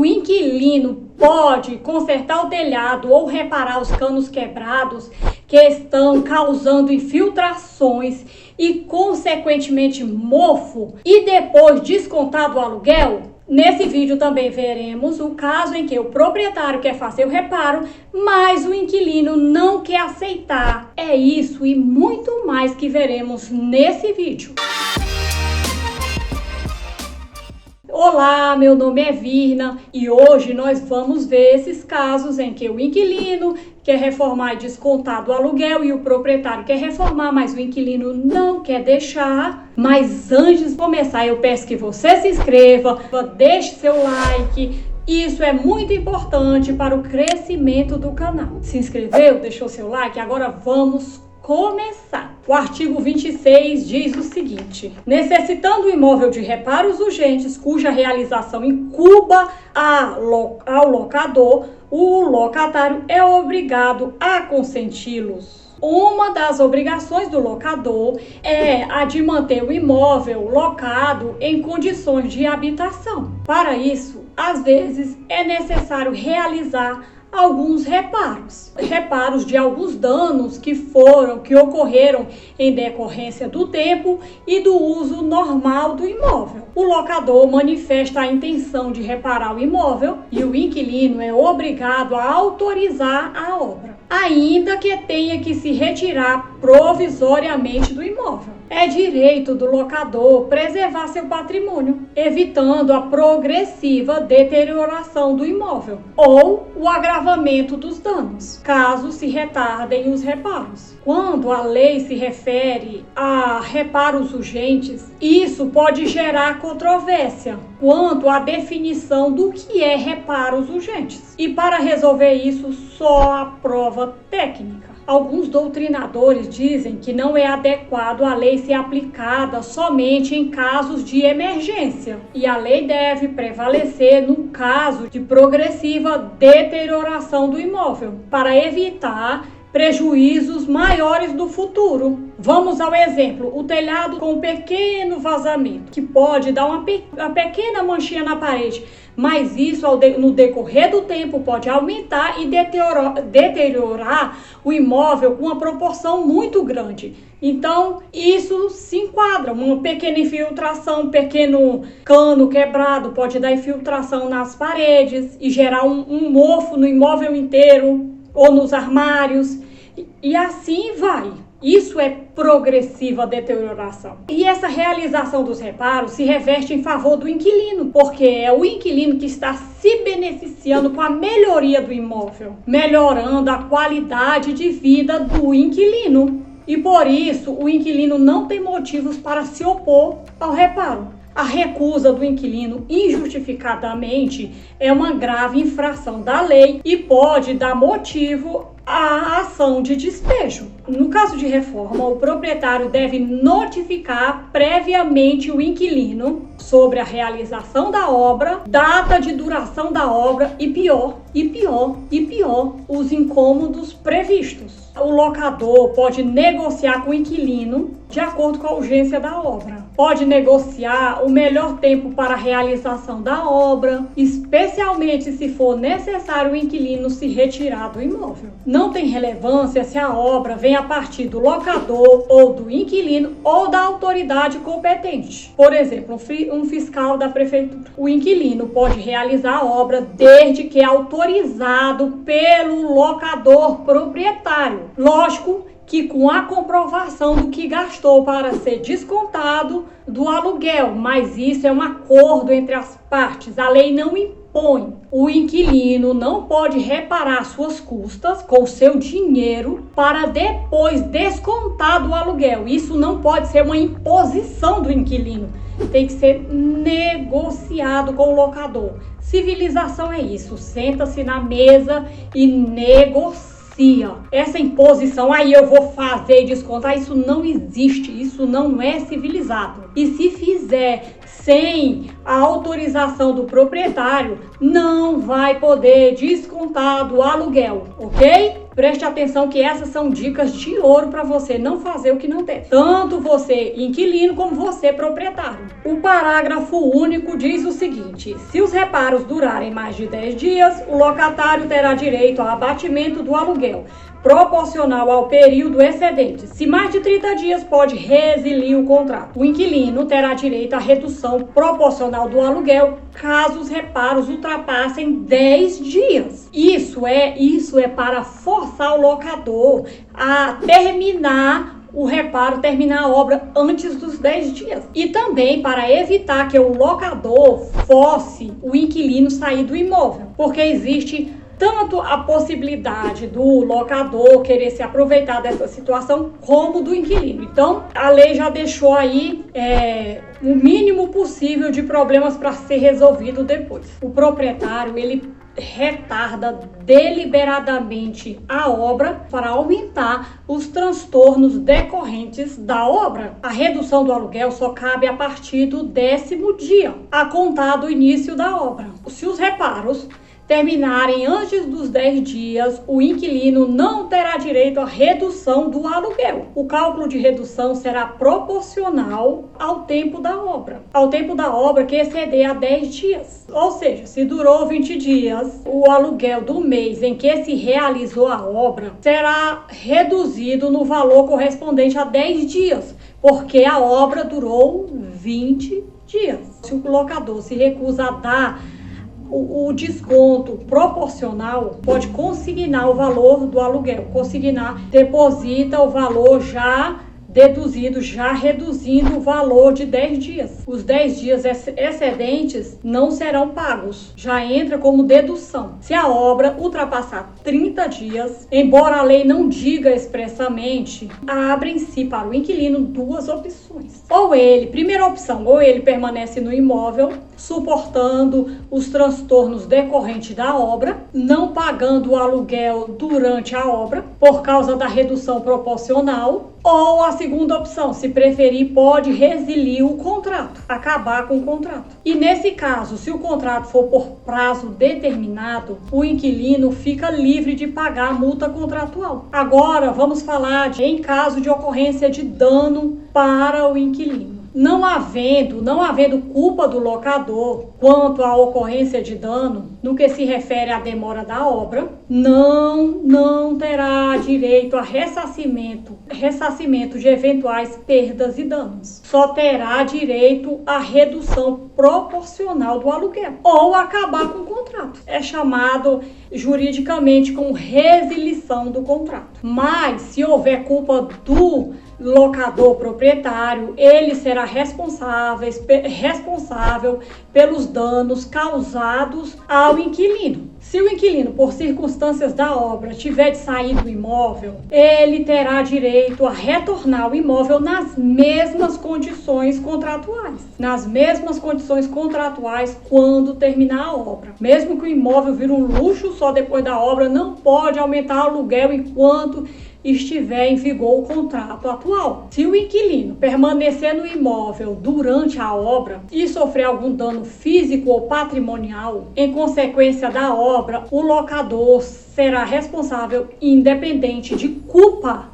inquilino pode consertar o telhado ou reparar os canos quebrados que estão causando infiltrações e, consequentemente, mofo e depois descontar do aluguel? Nesse vídeo também veremos o caso em que o proprietário quer fazer o reparo, mas o inquilino não quer aceitar. É isso e muito mais que veremos nesse vídeo. Olá, meu nome é Virna e hoje nós vamos ver esses casos em que o inquilino quer reformar e descontar do aluguel e o proprietário quer reformar, mas o inquilino não quer deixar. Mas antes de começar, eu peço que você se inscreva, deixe seu like. Isso é muito importante para o crescimento do canal. Se inscreveu? Deixou seu like? Agora vamos começar. O artigo 26 diz o seguinte: necessitando o imóvel de reparos urgentes cuja realização incumba ao locador, o locatário é obrigado a consenti-los. Uma das obrigações do locador é a de manter o imóvel locado em condições de habitação. Para isso, às vezes, é necessário realizar alguns reparos de alguns danos que ocorreram em decorrência do tempo e do uso normal do imóvel. O locador manifesta a intenção de reparar o imóvel e o inquilino é obrigado a autorizar a obra, ainda que tenha que se retirar provisoriamente do imóvel. É direito do locador preservar seu patrimônio, evitando a progressiva deterioração do imóvel ou o agravamento dos danos, caso se retardem os reparos. Quando a lei se refere a reparos urgentes, isso pode gerar controvérsia quanto à definição do que é reparos urgentes. E para resolver isso, só a prova técnica. Alguns doutrinadores dizem que não é adequado a lei ser aplicada somente em casos de emergência e a lei deve prevalecer no caso de progressiva deterioração do imóvel, para evitar prejuízos maiores no futuro. Vamos ao exemplo: o telhado com um pequeno vazamento, que pode dar uma pequena manchinha na parede, mas isso no decorrer do tempo pode aumentar e deteriorar o imóvel com uma proporção muito grande. Então, isso se enquadra. Uma pequena infiltração, um pequeno cano quebrado pode dar infiltração nas paredes e gerar um mofo no imóvel inteiro ou nos armários, e assim vai. Isso é progressiva deterioração. E essa realização dos reparos se reverte em favor do inquilino, porque é o inquilino que está se beneficiando com a melhoria do imóvel, melhorando a qualidade de vida do inquilino. E por isso, o inquilino não tem motivos para se opor ao reparo. A recusa do inquilino injustificadamente é uma grave infração da lei e pode dar motivo à ação de despejo. No caso de reforma, o proprietário deve notificar previamente o inquilino sobre a realização da obra, data de duração da obra e pior, os incômodos previstos. O locador pode negociar com o inquilino de acordo com a urgência da obra. Pode negociar o melhor tempo para a realização da obra, especialmente se for necessário o inquilino se retirar do imóvel. Não tem relevância se a obra vem a partir do locador ou do inquilino ou da autoridade competente. Por exemplo, um fiscal da prefeitura. O inquilino pode realizar a obra desde que é autorizado pelo locador proprietário. Lógico que com a comprovação do que gastou para ser descontado do aluguel, mas isso é um acordo entre as partes. A lei não impõe. O inquilino não pode reparar suas custas com o seu dinheiro para depois descontar do aluguel. Isso não pode ser uma imposição do inquilino. Tem que ser negociado com o locador. Civilização é isso. Senta-se na mesa e negocia. Essa imposição, aí eu vou fazer e descontar, isso não existe, isso não é civilizado. E se fizer sem a autorização do proprietário, não vai poder descontar do aluguel, ok? Preste atenção que essas são dicas de ouro para você não fazer o que não deve. Tanto você, inquilino, como você, proprietário. O parágrafo único diz o seguinte: se os reparos durarem mais de 10 dias, o locatário terá direito ao abatimento do aluguel, proporcional ao período excedente. Se mais de 30 dias, pode resiliar o contrato. O inquilino terá direito à redução proporcional do aluguel caso os reparos ultrapassem 10 dias. Isso é para forçar o locador a terminar o reparo, terminar a obra antes dos 10 dias. E também para evitar que o locador force o inquilino sair do imóvel, porque existe tanto a possibilidade do locador querer se aproveitar dessa situação, como do inquilino. Então, a lei já deixou aí o mínimo possível de problemas para ser resolvido depois. O proprietário, ele retarda deliberadamente a obra para aumentar os transtornos decorrentes da obra. A redução do aluguel só cabe a partir do 10º dia, a contar do início da obra. Se os reparos terminarem antes dos 10 dias, o inquilino não terá direito à redução do aluguel. O cálculo de redução será proporcional ao tempo da obra. Ao tempo da obra que exceder a 10 dias. Ou seja, se durou 20 dias, o aluguel do mês em que se realizou a obra será reduzido no valor correspondente a 10 dias, porque a obra durou 20 dias. Se o locador se recusa a dar o desconto proporcional, pode consignar o valor do aluguel. Consignar deposita o valor já deduzido, já reduzindo o valor de 10 dias. Os 10 dias excedentes não serão pagos, já entra como dedução. Se a obra ultrapassar 30 dias, embora a lei não diga expressamente, abrem-se para o inquilino duas opções. Primeira opção, ou ele permanece no imóvel, suportando os transtornos decorrentes da obra, não pagando o aluguel durante a obra, por causa da redução proporcional, ou a segunda opção, se preferir, pode resiliar o contrato, acabar com o contrato. E nesse caso, se o contrato for por prazo determinado, o inquilino fica livre de pagar a multa contratual. Agora, vamos falar em caso de ocorrência de dano para o inquilino. Não havendo culpa do locador quanto à ocorrência de dano, no que se refere à demora da obra, não terá direito a ressarcimento de eventuais perdas e danos. Só terá direito à redução proporcional do aluguel ou acabar com o contrato. É chamado juridicamente como resilição do contrato. Mas se houver culpa do locador proprietário, ele será responsável pelos danos causados ao inquilino. Se o inquilino, por circunstâncias da obra, tiver de sair do imóvel, ele terá direito a retornar ao imóvel nas mesmas condições contratuais. Quando terminar a obra. Mesmo que o imóvel vire um luxo só depois da obra, não pode aumentar o aluguel enquanto estiver em vigor o contrato atual. Se o inquilino permanecer no imóvel durante a obra e sofrer algum dano físico ou patrimonial em consequência da obra, o locador será responsável independente de culpa.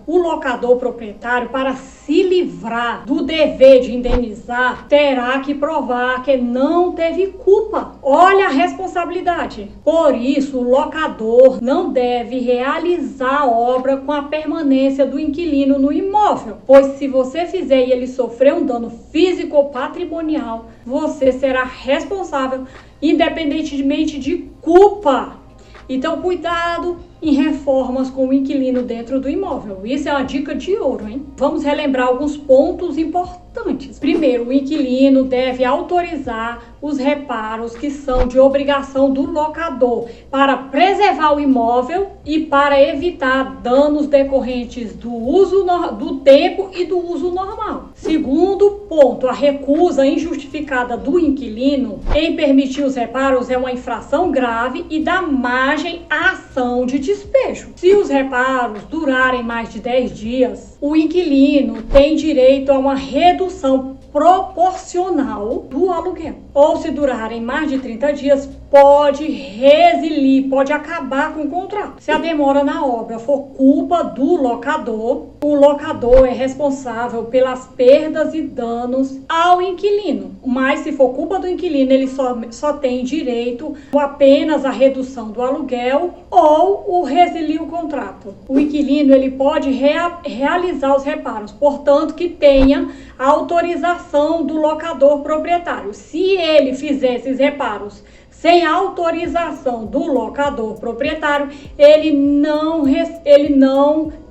O locador proprietário, para se livrar do dever de indenizar, terá que provar que não teve culpa. Olha a responsabilidade. Por isso, o locador não deve realizar a obra com a permanência do inquilino no imóvel, pois se você fizer e ele sofrer um dano físico ou patrimonial, você será responsável independentemente de culpa. Então, cuidado em reformas com o inquilino dentro do imóvel. Isso é uma dica de ouro, hein? Vamos relembrar alguns pontos importantes. Primeiro, o inquilino deve autorizar os reparos que são de obrigação do locador para preservar o imóvel e para evitar danos decorrentes do uso do tempo e do uso normal. Segundo ponto, a recusa injustificada do inquilino em permitir os reparos é uma infração grave e dá margem à ação de despejo. Se os reparos durarem mais de 10 dias, o inquilino tem direito a uma redução proporcional do aluguel. Ou se durarem mais de 30 dias, pode resilir, pode acabar com o contrato. Se a demora na obra for culpa do locador, o locador é responsável pelas perdas e danos ao inquilino. Mas se for culpa do inquilino, ele só tem direito apenas à redução do aluguel ou o resilir o contrato. O inquilino ele pode realizar os reparos, portanto que tenha a autorização do locador proprietário. Se ele fizer esses reparos sem autorização do locador proprietário, ele não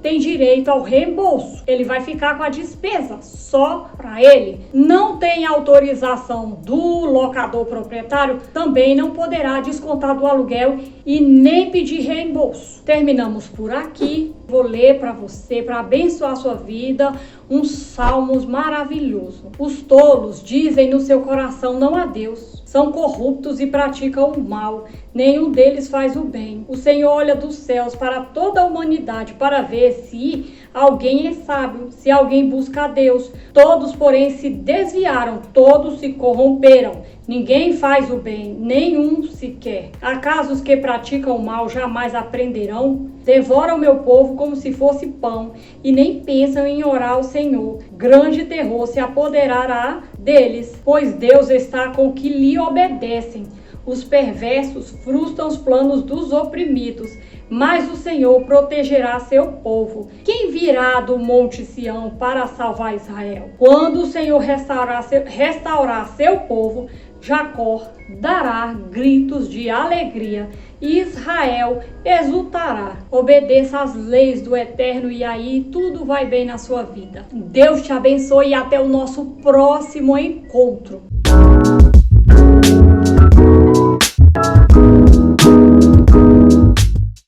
tem direito ao reembolso. Ele vai ficar com a despesa só para ele. Não tem autorização do locador proprietário, também não poderá descontar do aluguel e nem pedir reembolso. Terminamos por aqui. Vou ler para você, para abençoar a sua vida, uns salmos maravilhosos. Os tolos dizem no seu coração não a Deus. São corruptos e praticam o mal. Nenhum deles faz o bem. O Senhor olha dos céus para toda a humanidade para ver se alguém é sábio, se alguém busca a Deus. Todos, porém, se desviaram, todos se corromperam. Ninguém faz o bem, nenhum sequer. Acaso os que praticam o mal jamais aprenderão? Devoram meu povo como se fosse pão e nem pensam em orar ao Senhor. Grande terror se apoderará deles, pois Deus está com o que lhe obedecem. Os perversos frustram os planos dos oprimidos, mas o Senhor protegerá seu povo. Quem virá do monte Sião para salvar Israel? Quando o Senhor restaurar seu povo, Jacó dará gritos de alegria e Israel exultará. Obedeça às leis do Eterno e aí tudo vai bem na sua vida. Deus te abençoe e até o nosso próximo encontro.